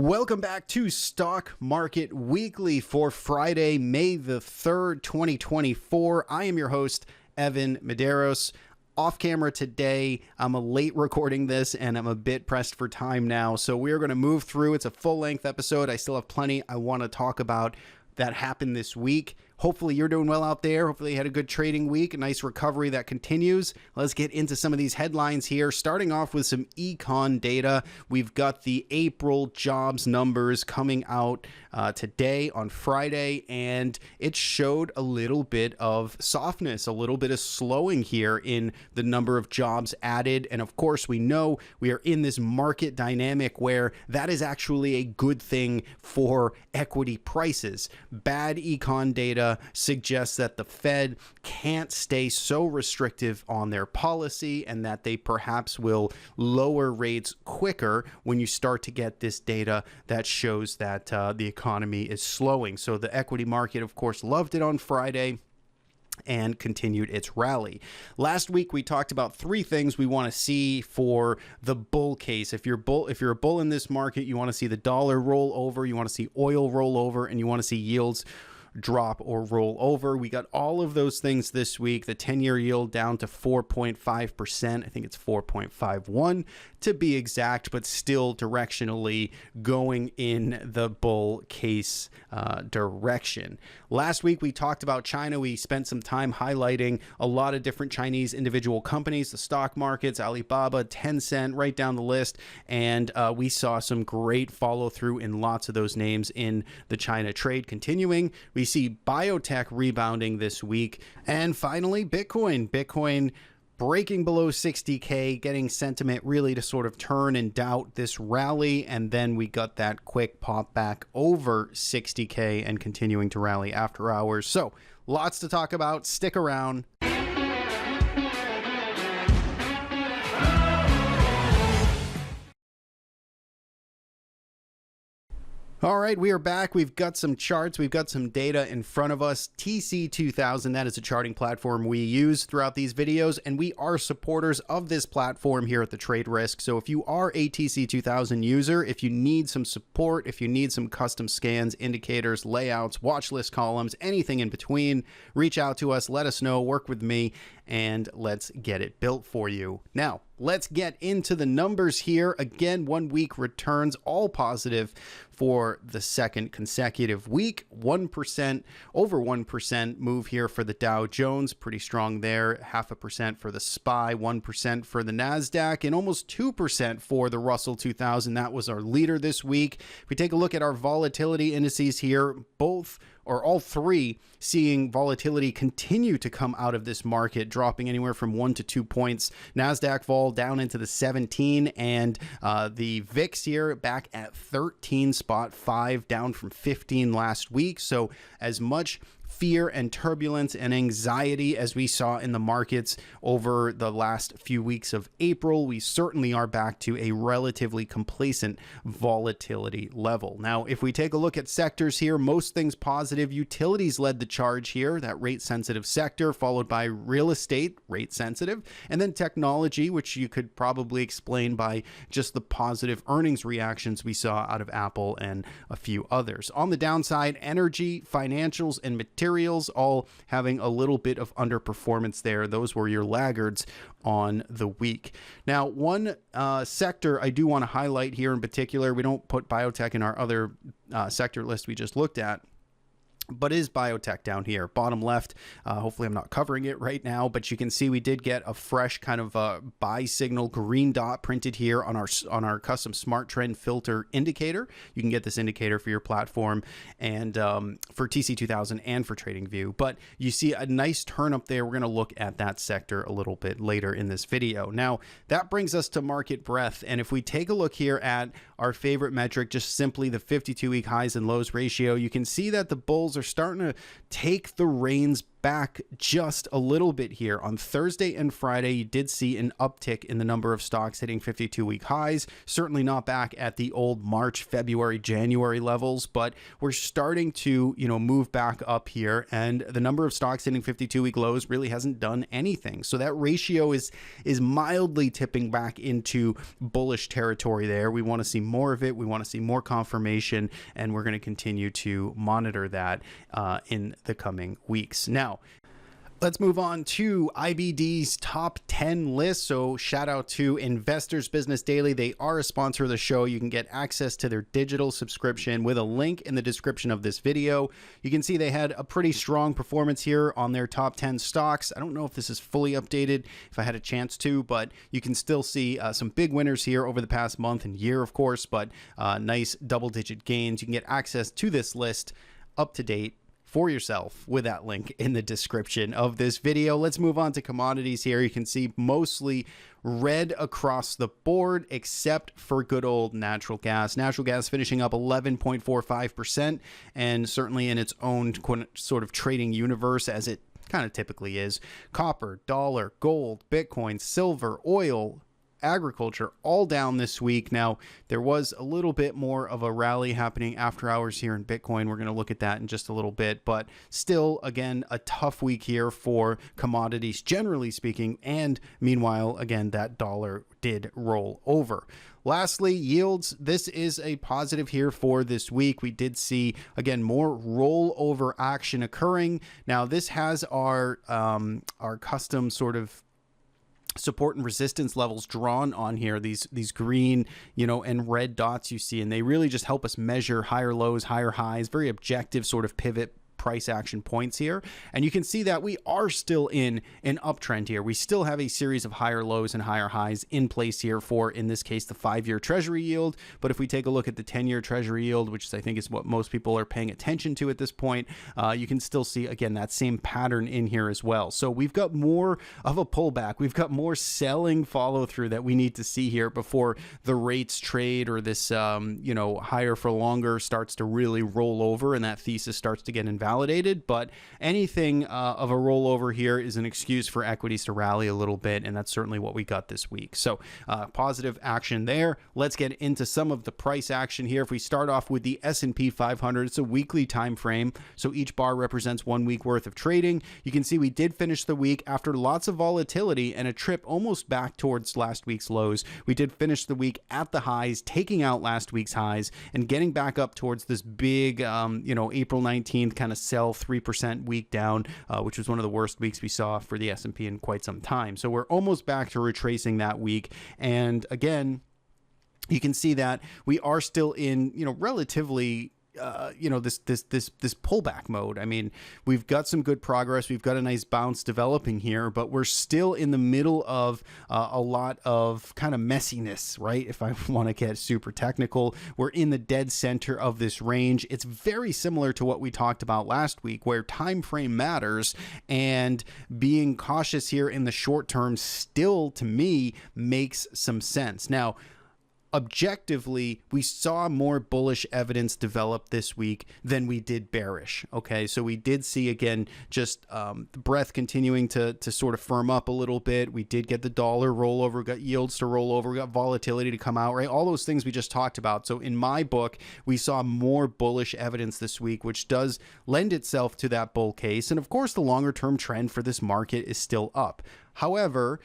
Welcome back to Stock Market Weekly for Friday, May the 3rd, 2024. I am your host, Evan Medeiros. Off camera today, I'm late recording this and I'm a bit pressed for time now. So we're going to move through. It's a full-length episode. I still have plenty I want to talk about that happened this week. Hopefully you're doing well out there. Hopefully you had a good trading week, a nice recovery that continues. Let's get into some of these headlines here. Starting off with some econ data. We've got the April jobs numbers coming out today on Friday, and it showed a little bit of softness, a little bit of slowing here in the number of jobs added. And of course, we know we are in this market dynamic where that is actually a good thing for equity prices. Bad econ data suggests that the Fed can't stay so restrictive on their policy and that they perhaps will lower rates quicker when you start to get this data that shows that the economy is slowing. So the equity market, of course, loved it on Friday and continued its rally. Last week we talked about three things we want to see for the bull case. If you're a bull in this market, you want to see the dollar roll over, you want to see oil roll over, and you want to see yields drop or roll over. We got all of those things this week. The 10-year yield down to 4.5%. I think it's 4.51 to be exact, but still directionally going in the bull case direction. Last week we talked about China. We spent some time highlighting a lot of different Chinese individual companies, the stock markets, Alibaba, Tencent, right down the list, and we saw some great follow through in lots of those names in the China trade continuing. We see biotech rebounding this week. And finally, Bitcoin breaking below 60K, getting sentiment really to sort of turn and doubt this rally. And then we got that quick pop back over 60K and continuing to rally after hours. So lots to talk about. Stick around. All right, we are back. We've got some charts. We've got some data in front of us. TC2000, that is a charting platform we use throughout these videos, and we are supporters of this platform here at the Trade Risk. So if you are a TC2000 user, if you need some support, if you need some custom scans, indicators, layouts, watch list columns, anything in between, reach out to us, let us know, work with me, and let's get it built for you. Now, let's get into the numbers here. Again, 1 week returns, all positive for the second consecutive week. 1%, over 1% move here for the Dow Jones. Pretty strong there. 0.5% for the SPY, 1% for the Nasdaq, and almost 2% for the Russell 2000. That was our leader this week. If we take a look at our volatility indices here, all three seeing volatility continue to come out of this market, dropping anywhere from 1 to 2 points. Nasdaq vol down into the 17, and the VIX here back at 13.5, down from 15 last week. So as much fear and turbulence and anxiety as we saw in the markets over the last few weeks of April, we certainly are back to a relatively complacent volatility level. Now, if we take a look at sectors here, most things positive. Utilities led the charge here, that rate sensitive sector, followed by real estate, rate sensitive, and then technology, which you could probably explain by just the positive earnings reactions we saw out of Apple and a few others. On the downside, energy, financials, and materials all having a little bit of underperformance there. Those were your laggards on the week. Now, one sector I do want to highlight here in particular, we don't put biotech in our other sector list we just looked at, but is biotech down here, bottom left. Hopefully I'm not covering it right now, but you can see we did get a fresh kind of buy signal green dot printed here on our custom smart trend filter indicator. You can get this indicator for your platform and for TC2000 and for TradingView, but you see a nice turn up there. We're going to look at that sector a little bit later in this video. Now, that brings us to market breadth. And if we take a look here at our favorite metric, just simply the 52-week highs and lows ratio, you can see that the bulls are starting to take the reins back just a little bit here. On Thursday and Friday, you did see an uptick in the number of stocks hitting 52-week highs. Certainly not back at the old March, February, January levels, but we're starting to, move back up here, and the number of stocks hitting 52-week lows really hasn't done anything. So that ratio is mildly tipping back into bullish territory there. We want to see more of it. We want to see more confirmation, and we're going to continue to monitor that in the coming weeks. Now, let's move on to IBD's top 10 list. So shout out to Investors Business Daily. They are a sponsor of the show. You can get access to their digital subscription with a link in the description of this video. You can see they had a pretty strong performance here on their top 10 stocks. I don't know if this is fully updated, if I had a chance to, but you can still see some big winners here over the past month and year, of course, but nice double-digit gains. You can get access to this list up to date for yourself with that link in the description of this video. Let's move on to commodities here. You can see mostly red across the board, except for good old natural gas. Natural gas finishing up 11.45%, and certainly in its own sort of trading universe, as it kind of typically is. Copper, dollar, gold, Bitcoin, silver, oil, agriculture, all down this week. Now, there was a little bit more of a rally happening after hours here in Bitcoin. We're going to look at that in just a little bit, but still, again, a tough week here for commodities, generally speaking. And meanwhile, again, that dollar did roll over. Lastly, yields. This is a positive here for this week. We did see, again, more rollover action occurring. Now, this has our custom sort of support and resistance levels drawn on here, these green, and red dots you see, and they really just help us measure higher lows, higher highs, very objective sort of pivot price action points here. And you can see that we are still in an uptrend here. We still have a series of higher lows and higher highs in place here for, in this case, the 5-year Treasury yield. But if we take a look at the 10-year Treasury yield, which I think is what most people are paying attention to at this point, you can still see, again, that same pattern in here as well. So we've got more of a pullback. We've got more selling follow through that we need to see here before the rates trade or this, higher for longer starts to really roll over and that thesis starts to get invalidated. But anything of a rollover here is an excuse for equities to rally a little bit, and that's certainly what we got this week. So positive action there. Let's get into some of the price action here. If we start off with the S&P 500, it's a weekly time frame, so each bar represents 1 week worth of trading. You can see we did finish the week after lots of volatility and a trip almost back towards last week's lows. We did finish the week at the highs, taking out last week's highs and getting back up towards this big, April 19th kind of sell 3% week down, which was one of the worst weeks we saw for the S&P in quite some time. So we're almost back to retracing that week. And again, you can see that we are still in, relatively this pullback mode. I mean, we've got some good progress. We've got a nice bounce developing here, but we're still in the middle of a lot of kind of messiness, right? If I want to get super technical, we're in the dead center of this range. It's very similar to what we talked about last week, where time frame matters, and being cautious here in the short term still, to me, makes some sense. Now, objectively, we saw more bullish evidence develop this week than we did bearish. Okay, so we did see, again, just the breadth continuing to sort of firm up a little bit. We did get the dollar rollover, got yields to roll over, we got volatility to come out, right? All those things we just talked about. So in my book, we saw more bullish evidence this week, which does lend itself to that bull case. And of course, the longer term trend for this market is still up. However,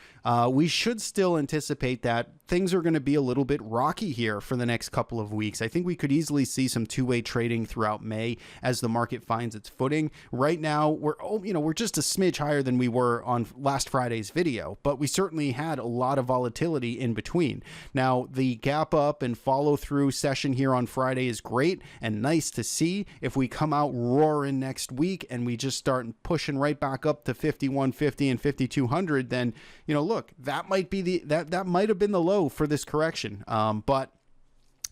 we should still anticipate that things are going to be a little bit rocky here for the next couple of weeks. I think we could easily see some two-way trading throughout May as the market finds its footing. Right now, we're just a smidge higher than we were on last Friday's video, but we certainly had a lot of volatility in between. Now, the gap up and follow through session here on Friday is great and nice to see. If we come out roaring next week and we just start pushing right back up to 5150 and 5200, then, look, that might be that might have been the low for this correction. But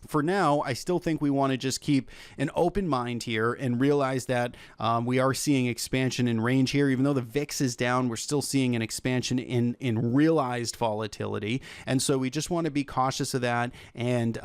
for now, I still think we want to just keep an open mind here and realize that we are seeing expansion in range here. Even though the VIX is down, we're still seeing an expansion in realized volatility. And so we just want to be cautious of that and,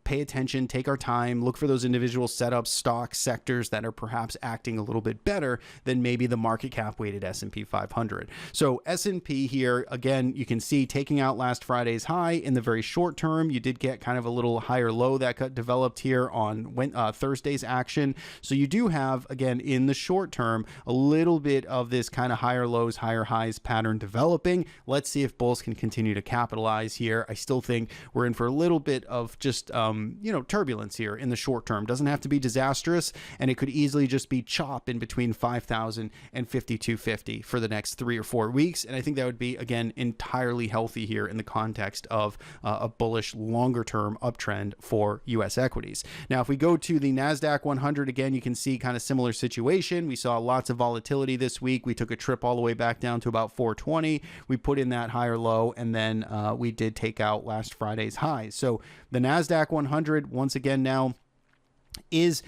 pay attention, take our time, look for those individual setups, stocks, sectors that are perhaps acting a little bit better than maybe the market cap weighted S&P 500. So S&P here, again, you can see taking out last Friday's high in the very short term. You did get kind of a little higher low that got developed here on Thursday's action. So you do have, again, in the short term, a little bit of this kind of higher lows, higher highs pattern developing. Let's see if bulls can continue to capitalize here. I still think we're in for a little bit of just, turbulence here in the short term. Doesn't have to be disastrous, and it could easily just be chop in between 5,000 and 5,250 for the next 3 or 4 weeks. And I think that would be, again, entirely healthy here in the context of a bullish longer term uptrend for U.S. equities. Now, if we go to the Nasdaq 100, again, you can see kind of similar situation. We saw lots of volatility this week. We took a trip all the way back down to about 420. We put in that higher low, and then we did take out last Friday's highs. So the Nasdaq 100, once again now, is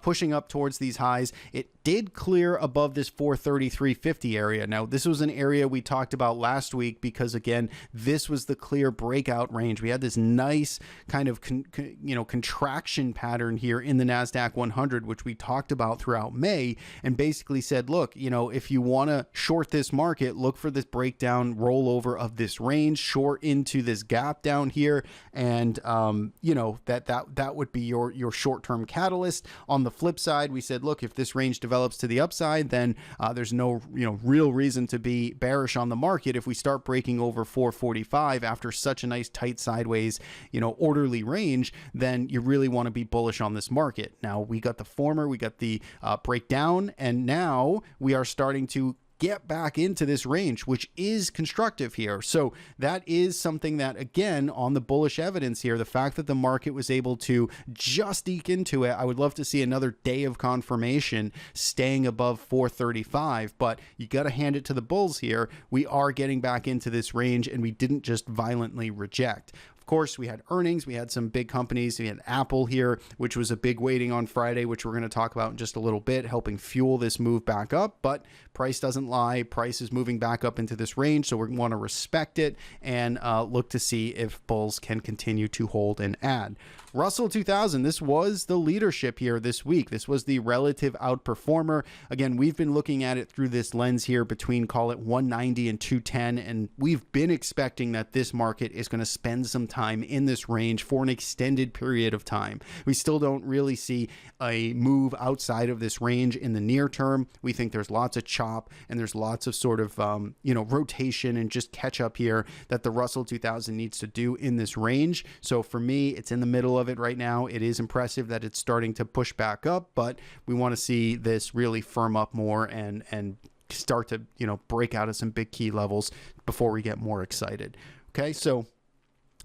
pushing up towards these highs. It did clear above this 433.50 area. Now, this was an area we talked about last week because, again, this was the clear breakout range. We had this nice kind of contraction pattern here in the Nasdaq 100, which we talked about throughout May, and basically said, look, if you want to short this market, look for this breakdown rollover of this range, short into this gap down here, and that would be your short-term catalyst. On the flip side, we said, look, if this range develops to the upside, then there's no real reason to be bearish on the market. If we start breaking over 445 after such a nice tight sideways orderly range, then you really want to be bullish on this market. Now, we got the former, we got the breakdown, and now we are starting to get back into this range, which is constructive here. So that is something that, again, on the bullish evidence here, the fact that the market was able to just eke into it, I would love to see another day of confirmation staying above 435, but you got to hand it to the bulls here. We are getting back into this range, and we didn't just violently reject. Of course, we had earnings. We had some big companies. We had Apple here, which was a big weighting on Friday, which we're going to talk about in just a little bit, helping fuel this move back up. But price doesn't lie. Price is moving back up into this range, so we want to respect it and look to see if bulls can continue to hold and add. Russell 2000, this was the leadership here this week. This was the relative outperformer. Again, we've been looking at it through this lens here between, call it 190 and 210, and we've been expecting that this market is going to spend some time in this range for an extended period of time. We still don't really see a move outside of this range in the near term. We think there's lots of chop and there's lots of sort of, rotation and just catch up here that the Russell 2000 needs to do in this range. So for me, it's in the middle of it right now. It is impressive that it's starting to push back up, but we want to see this really firm up more and start to, break out of some big key levels before we get more excited. Okay, so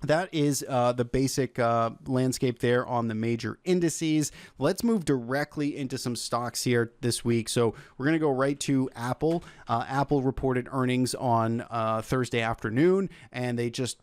that is the basic landscape there on the major indices. Let's move directly into some stocks here this week. So we're going to go right to Apple. Apple reported earnings on Thursday afternoon, and they just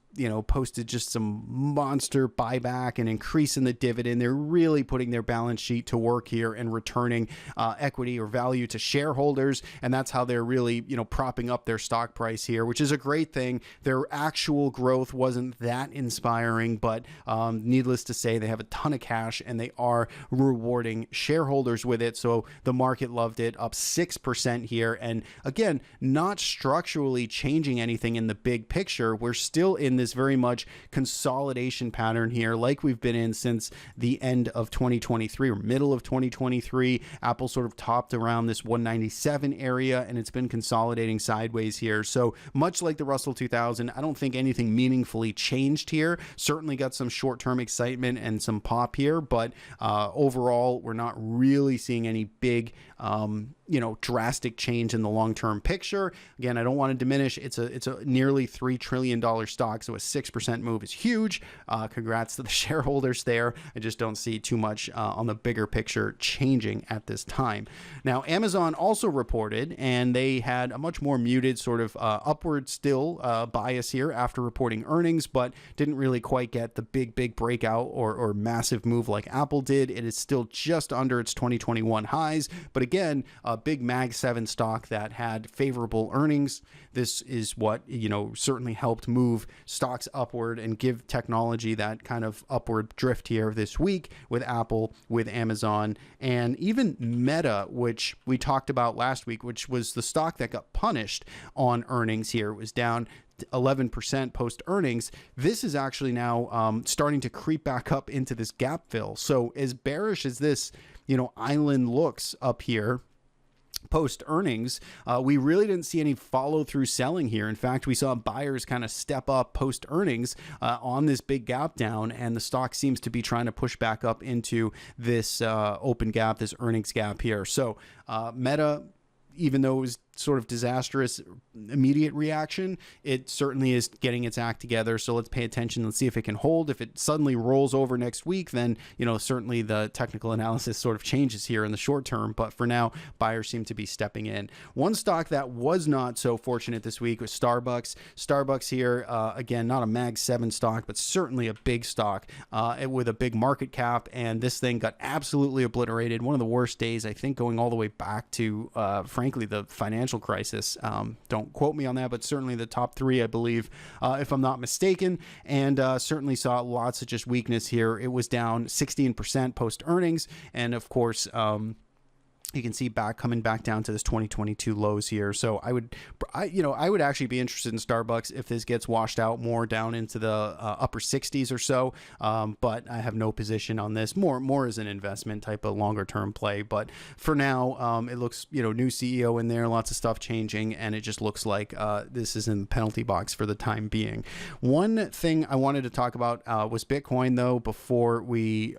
posted just some monster buyback and increase in the dividend. They're really putting their balance sheet to work here and returning equity or value to shareholders. And that's how they're really, propping up their stock price here, which is a great thing. Their actual growth wasn't that inspiring, but needless to say, they have a ton of cash and they are rewarding shareholders with it. So the market loved it, up 6% here. And again, not structurally changing anything in the big picture. We're still in this very much consolidation pattern here, like we've been in since the end of 2023 or middle of 2023. Apple sort of topped around this 197 area, and it's been consolidating sideways here. So much like the Russell 2000, I don't think anything meaningfully changed here. Certainly got some short-term excitement and some pop here, but overall, we're not really seeing any big drastic change in the long-term picture. Again, I don't want to diminish. It's a nearly $3 trillion stock, so a 6% move is huge. Congrats to the shareholders there. I just don't see too much on the bigger picture changing at this time. Now, Amazon also reported, and they had a much more muted sort of upward still bias here after reporting earnings, but didn't really quite get the big breakout or massive move like Apple did. It is still just under its 2021 highs, but again, a big Mag 7 stock that had favorable earnings. This is what, certainly helped move stocks upward and give technology that kind of upward drift here this week with Apple, with Amazon, and even Meta, which we talked about last week, which was the stock that got punished on earnings here. It was down 11% post earnings. This is actually now starting to creep back up into this gap fill. So as bearish as this, island looks up here, post earnings, we really didn't see any follow through selling here. In fact, we saw buyers kind of step up post earnings on this big gap down, and the stock seems to be trying to push back up into this open gap, this earnings gap here. So Meta, even though it was sort of disastrous immediate reaction, it certainly is getting its act together. So let's pay attention and see if it can hold. If it suddenly rolls over next week, then certainly the technical analysis sort of changes here in the short term. But for now, buyers seem to be stepping in. One stock that was not so fortunate this week was Starbucks. Starbucks here, again, not a Mag 7 stock, but certainly a big stock with a big market cap, and this thing got absolutely obliterated. One of the worst days, I think, going all the way back to frankly the financial crisis. Don't quote me on that, but certainly the top three, I believe, if I'm not mistaken, and certainly saw lots of just weakness here. It was down 16% post earnings, and of course, you can see coming back down to this 2022 lows here. So I would actually be interested in Starbucks if this gets washed out more down into the upper 60s or so. But I have no position on this. More as an investment type of longer term play. But for now, it looks, new CEO in there, lots of stuff changing, and it just looks like this is in the penalty box for the time being. One thing I wanted to talk about was Bitcoin, though, before we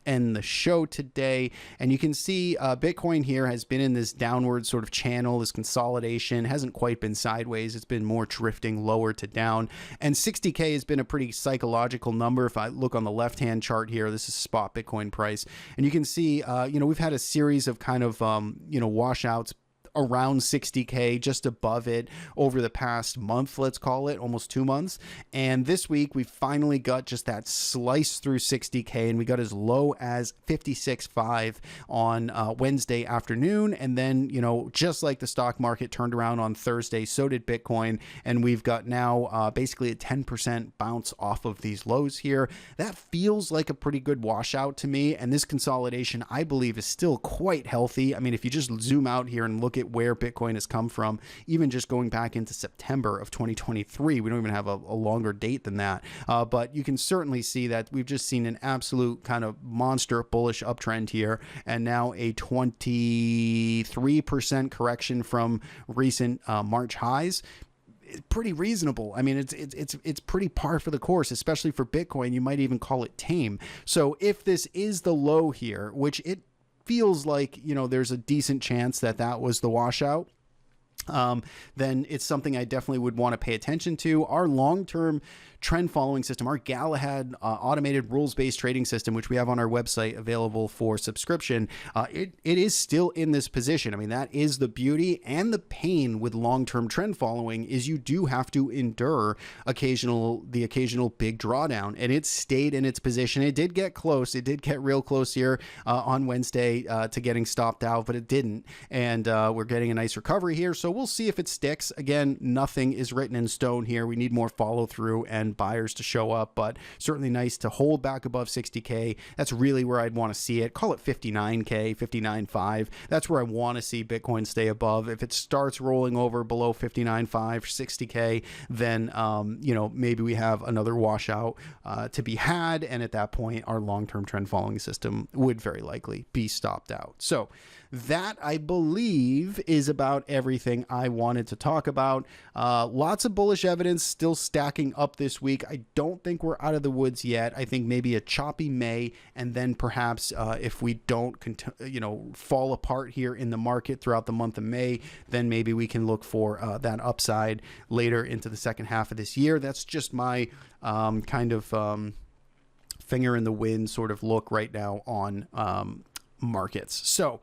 end the show today. And you can see Bitcoin here has been in this downward sort of channel, this consolidation, hasn't quite been sideways. It's been more drifting lower to down. And 60K has been a pretty psychological number. If I look on the left-hand chart here, this is spot Bitcoin price. And you can see, we've had a series of kind of, washouts around 60K, just above it over the past month, let's call it, almost 2 months. And this week, we finally got just that slice through 60K, and we got as low as 56.5 on Wednesday afternoon. And then, just like the stock market turned around on Thursday, so did Bitcoin. And we've got now basically a 10% bounce off of these lows here. That feels like a pretty good washout to me. And this consolidation, I believe, is still quite healthy. I mean, if you just zoom out here and look at where Bitcoin has come from, even just going back into September of 2023, we don't even have a longer date than that. But you can certainly see that we've just seen an absolute kind of monster bullish uptrend here, and now a 23% correction from recent March highs. Pretty reasonable. I mean, it's pretty par for the course, especially for Bitcoin. You might even call it tame. So if this is the low here, which it feels like, there's a decent chance that was the washout, then it's something I definitely would want to pay attention to. Our long-term trend following system, our Galahad automated rules-based trading system, which we have on our website available for subscription, it is still in this position. I mean, that is the beauty and the pain with long-term trend following, is you do have to endure the occasional big drawdown, and it stayed in its position. It did get close. It did get real close here on Wednesday to getting stopped out, but it didn't. And we're getting a nice recovery here. So we'll see if it sticks. Again, nothing is written in stone here. We need more follow through and buyers to show up, but certainly nice to hold back above 60K. That's really where I'd want to see it. Call it 59K, 59.5. That's where I want to see Bitcoin stay above. If it starts rolling over below 59.5, 60K, then, maybe we have another washout to be had. And at that point, our long-term trend following system would very likely be stopped out. So that, I believe, is about everything I wanted to talk about. Lots of bullish evidence still stacking up this week. I don't think we're out of the woods yet. I think maybe a choppy May, and then perhaps if we don't fall apart here in the market throughout the month of May, then maybe we can look for that upside later into the second half of this year. That's just my finger in the wind sort of look right now on markets. So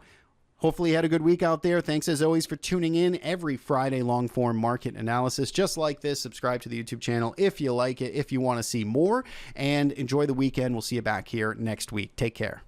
hopefully you had a good week out there. Thanks as always for tuning in every Friday, long form market analysis just like this. Subscribe to the YouTube channel if you like it, if you want to see more, and enjoy the weekend. We'll see you back here next week. Take care.